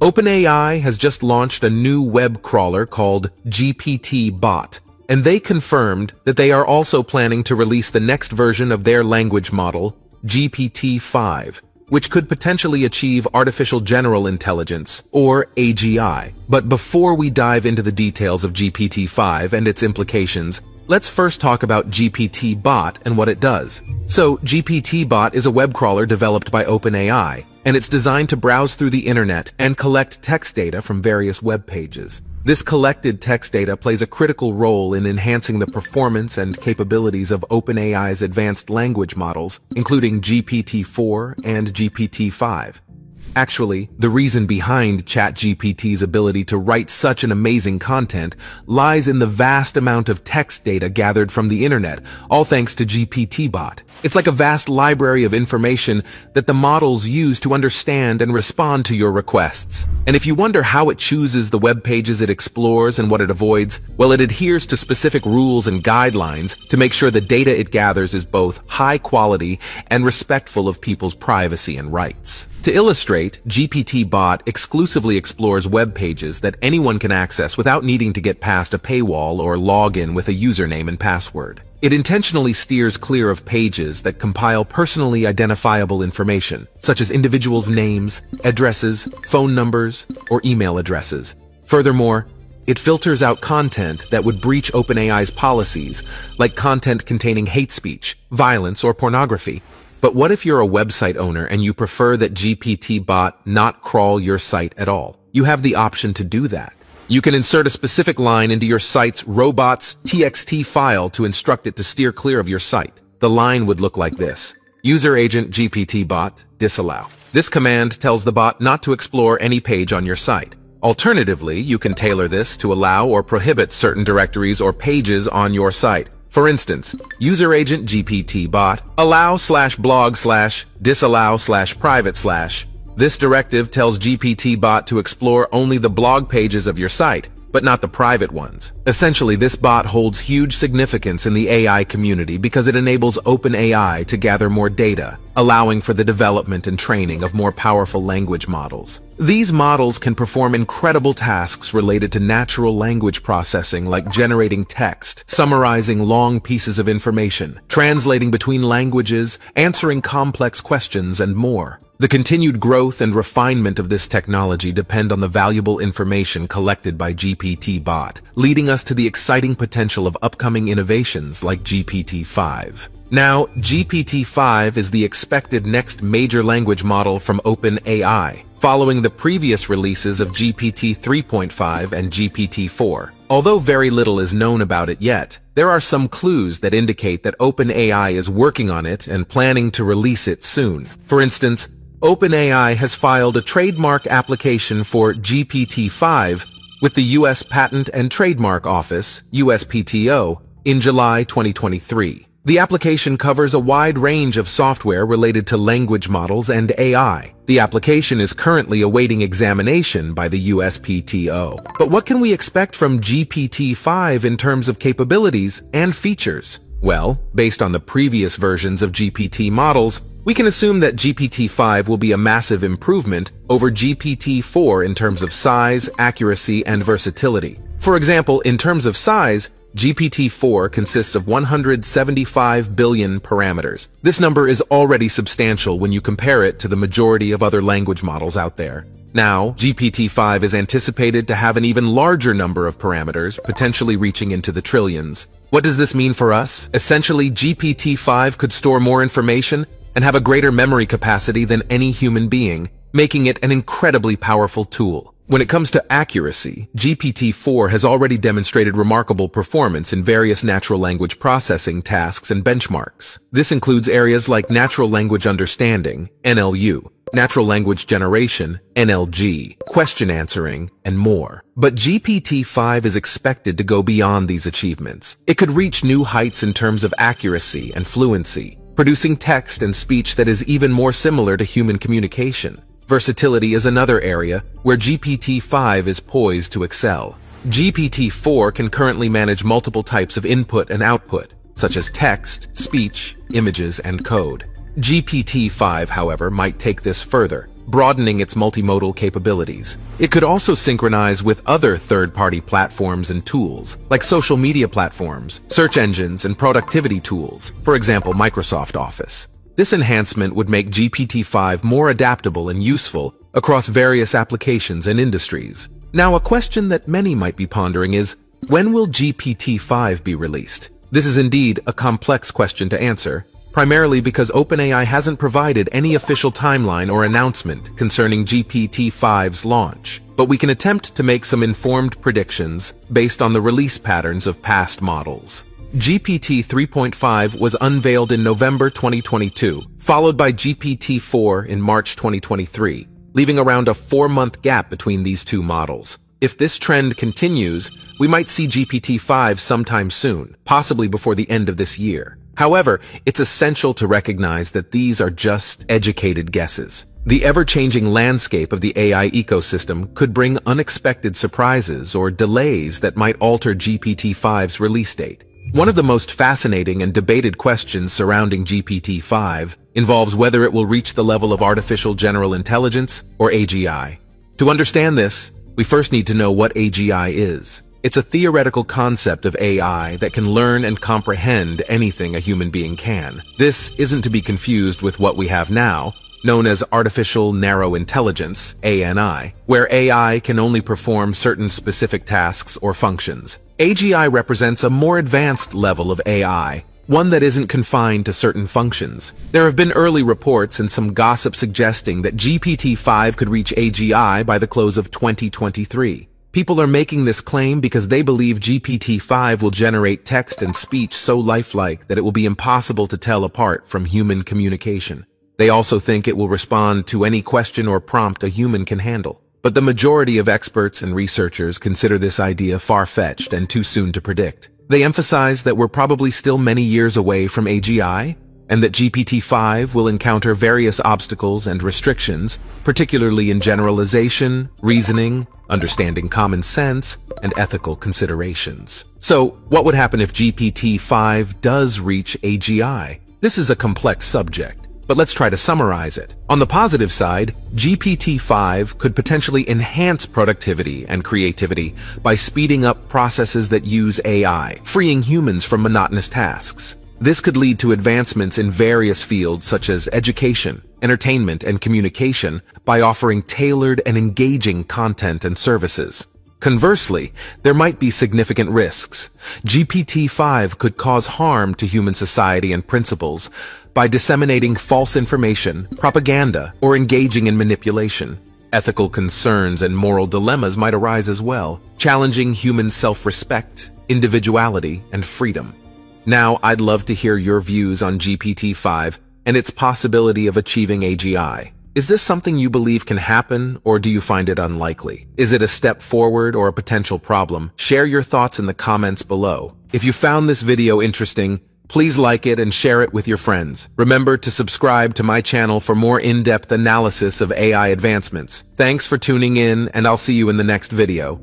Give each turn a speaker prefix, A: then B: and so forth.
A: OpenAI has just launched a new web crawler called GPT-Bot, and they confirmed that they are also planning to release the next version of their language model, GPT-5, which could potentially achieve artificial general intelligence, or AGI. But before we dive into the details of GPT-5 and its implications, let's first talk about GPT-Bot and what it does. So, GPT-Bot is a web crawler developed by OpenAI, and it's designed to browse through the internet and collect text data from various web pages. This collected text data plays a critical role in enhancing the performance and capabilities of OpenAI's advanced language models, including GPT-4 and GPT-5. Actually, the reason behind ChatGPT's ability to write such an amazing content lies in the vast amount of text data gathered from the internet, all thanks to GPT-Bot. It's like a vast library of information that the models use to understand and respond to your requests. And if you wonder how it chooses the web pages it explores and what it avoids, well, it adheres to specific rules and guidelines to make sure the data it gathers is both high quality and respectful of people's privacy and rights. To illustrate, GPT-Bot exclusively explores web pages that anyone can access without needing to get past a paywall or log in with a username and password. It intentionally steers clear of pages that compile personally identifiable information, such as individuals' names, addresses, phone numbers, or email addresses. Furthermore, it filters out content that would breach OpenAI's policies, like content containing hate speech, violence, or pornography. But what if you're a website owner and you prefer that GPT-Bot not crawl your site at all? You have the option to do that. You can insert a specific line into your site's robots.txt file to instruct it to steer clear of your site. The line would look like this: User agent GPT-Bot, disallow. This command tells the bot not to explore any page on your site. Alternatively, you can tailor this to allow or prohibit certain directories or pages on your site. For instance, user agent GPT-Bot, allow/blog/disallow/private/. This directive tells GPT-Bot to explore only the blog pages of your site, but not the private ones. Essentially, this bot holds huge significance in the AI community because it enables OpenAI to gather more data, allowing for the development and training of more powerful language models. These models can perform incredible tasks related to natural language processing, like generating text, summarizing long pieces of information, translating between languages, answering complex questions, and more. The continued growth and refinement of this technology depend on the valuable information collected by GPT-Bot, leading us to the exciting potential of upcoming innovations like GPT-5. Now, GPT-5 is the expected next major language model from OpenAI, following the previous releases of GPT 3.5 and GPT-4. Although very little is known about it yet, there are some clues that indicate that OpenAI is working on it and planning to release it soon. For instance, OpenAI has filed a trademark application for GPT-5 with the U.S. Patent and Trademark Office, USPTO, in July 2023. The application covers a wide range of software related to language models and AI. The application is currently awaiting examination by the USPTO. But what can we expect from GPT-5 in terms of capabilities and features? Well, based on the previous versions of GPT models, we can assume that GPT-5 will be a massive improvement over GPT-4 in terms of size, accuracy, and versatility. For example, in terms of size, GPT-4 consists of 175 billion parameters. This number is already substantial when you compare it to the majority of other language models out there. Now, GPT-5 is anticipated to have an even larger number of parameters, potentially reaching into the trillions. What does this mean for us? Essentially, GPT-5 could store more information and have a greater memory capacity than any human being, making it an incredibly powerful tool. When it comes to accuracy, GPT-4 has already demonstrated remarkable performance in various natural language processing tasks and benchmarks. This includes areas like natural language understanding, NLU, natural language generation, NLG, question answering, and more. But GPT-5 is expected to go beyond these achievements. It could reach new heights in terms of accuracy and fluency, producing text and speech that is even more similar to human communication. Versatility is another area where GPT-5 is poised to excel. GPT-4 can currently manage multiple types of input and output, such as text, speech, images, and code. GPT-5, however, might take this further, broadening its multimodal capabilities. It could also synchronize with other third-party platforms and tools, like social media platforms, search engines, and productivity tools, for example, Microsoft Office. This enhancement would make GPT-5 more adaptable and useful across various applications and industries. Now, a question that many might be pondering is, when will GPT-5 be released? This is indeed a complex question to answer, primarily because OpenAI hasn't provided any official timeline or announcement concerning GPT-5's launch. But we can attempt to make some informed predictions based on the release patterns of past models. GPT 3.5 was unveiled in November 2022, followed by GPT-4 in March 2023, leaving around a 4-month gap between these two models. If this trend continues, we might see GPT-5 sometime soon, possibly before the end of this year. However, it's essential to recognize that these are just educated guesses. The ever-changing landscape of the AI ecosystem could bring unexpected surprises or delays that might alter GPT-5's release date. One of the most fascinating and debated questions surrounding GPT-5 involves whether it will reach the level of artificial general intelligence, or AGI. To understand this, we first need to know what AGI is. It's a theoretical concept of AI that can learn and comprehend anything a human being can. This isn't to be confused with what we have now, known as artificial narrow intelligence, ANI, where AI can only perform certain specific tasks or functions. AGI represents a more advanced level of AI, one that isn't confined to certain functions. There have been early reports and some gossip suggesting that GPT-5 could reach AGI by the close of 2023. People are making this claim because they believe GPT-5 will generate text and speech so lifelike that it will be impossible to tell apart from human communication. They also think it will respond to any question or prompt a human can handle. But the majority of experts and researchers consider this idea far-fetched and too soon to predict. They emphasize that we're probably still many years away from AGI, and that GPT-5 will encounter various obstacles and restrictions, particularly in generalization, reasoning, understanding common sense, and ethical considerations. So, what would happen if GPT-5 does reach AGI? This is a complex subject, but let's try to summarize it. On the positive side, GPT-5 could potentially enhance productivity and creativity by speeding up processes that use AI, freeing humans from monotonous tasks. This could lead to advancements in various fields such as education, entertainment, and communication by offering tailored and engaging content and services. Conversely, there might be significant risks. GPT-5 could cause harm to human society and principles by disseminating false information, propaganda, or engaging in manipulation. Ethical concerns and moral dilemmas might arise as well, challenging human self-respect, individuality, and freedom. Now, I'd love to hear your views on GPT-5 and its possibility of achieving AGI. Is this something you believe can happen, or do you find it unlikely? Is it a step forward or a potential problem? Share your thoughts in the comments below. If you found this video interesting, please like it and share it with your friends. Remember to subscribe to my channel for more in-depth analysis of AI advancements. Thanks for tuning in, and I'll see you in the next video.